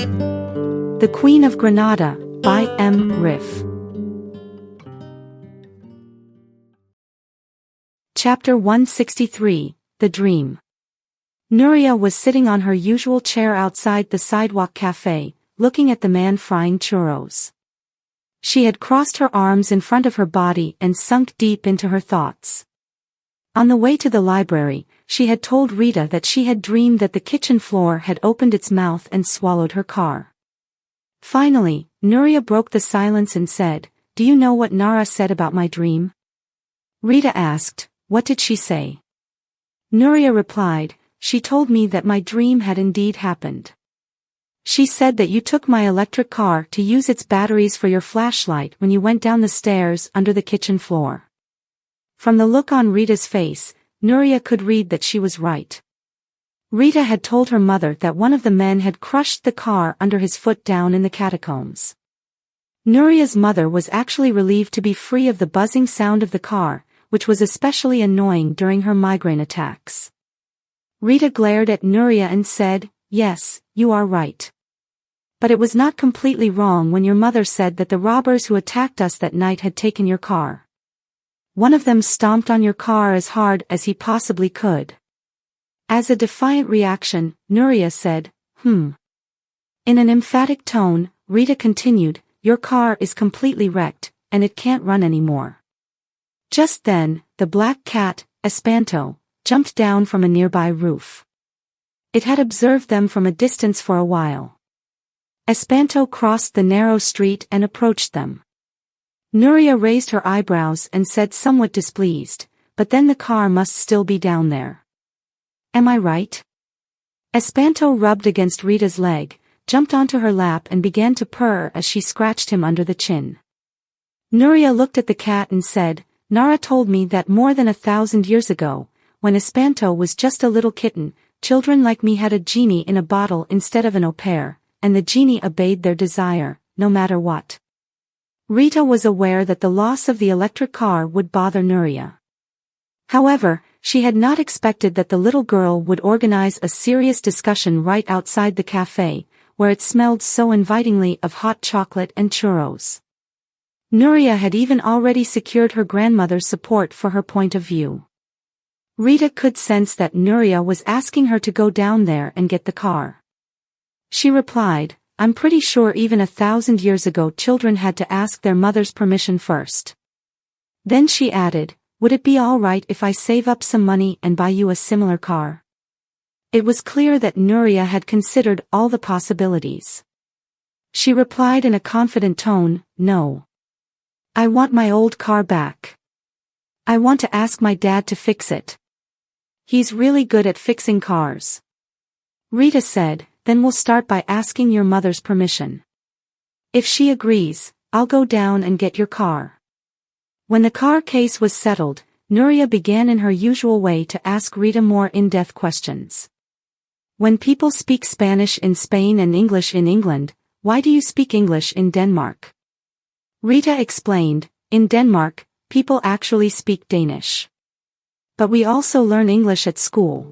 The Queen of Granada, by M. Riff. Chapter 163, The Dream. Nuria was sitting on her usual chair outside the sidewalk cafe, looking at the man frying churros. She had crossed her arms in front of her body and sunk deep into her thoughts. On the way to the library, she had told Rita that she had dreamed that the kitchen floor had opened its mouth and swallowed her car. Finally, Nuria broke the silence and said, "Do you know what Nara said about my dream?" Rita asked, "What did she say?" Nuria replied, "She told me that my dream had indeed happened. She said that you took my electric car to use its batteries for your flashlight when you went down the stairs under the kitchen floor." From the look on Rita's face, Nuria could read that she was right. Rita had told her mother that one of the men had crushed the car under his foot down in the catacombs. Nuria's mother was actually relieved to be free of the buzzing sound of the car, which was especially annoying during her migraine attacks. Rita glared at Nuria and said, "Yes, you are right. But it was not completely wrong when your mother said that the robbers who attacked us that night had taken your car. One of them stomped on your car as hard as he possibly could." As a defiant reaction, Nuria said, In an emphatic tone, Rita continued, "Your car is completely wrecked, and it can't run anymore." Just then, the black cat, Espanto, jumped down from a nearby roof. It had observed them from a distance for a while. Espanto crossed the narrow street and approached them. Nuria raised her eyebrows and said somewhat displeased, "But then the car must still be down there. Am I right?" Espanto rubbed against Rita's leg, jumped onto her lap and began to purr as she scratched him under the chin. Nuria looked at the cat and said, "Nara told me that more than 1,000 years ago, when Espanto was just a little kitten, children like me had a genie in a bottle instead of an au pair, and the genie obeyed their desire, no matter what." Rita was aware that the loss of the electric car would bother Nuria. However, she had not expected that the little girl would organize a serious discussion right outside the cafe, where it smelled so invitingly of hot chocolate and churros. Nuria had even already secured her grandmother's support for her point of view. Rita could sense that Nuria was asking her to go down there and get the car. She replied, "I'm pretty sure even 1,000 years ago children had to ask their mother's permission first." Then she added, "Would it be all right if I save up some money and buy you a similar car?" It was clear that Nuria had considered all the possibilities. She replied in a confident tone, "No. I want my old car back. I want to ask my dad to fix it. He's really good at fixing cars." Rita said, "Then we'll start by asking your mother's permission. If she agrees, I'll go down and get your car." When the car case was settled, Nuria began in her usual way to ask Rita more in-depth questions. "When people speak Spanish in Spain and English in England, why do you speak English in Denmark?" Rita explained, "In Denmark, people actually speak Danish. But we also learn English at school."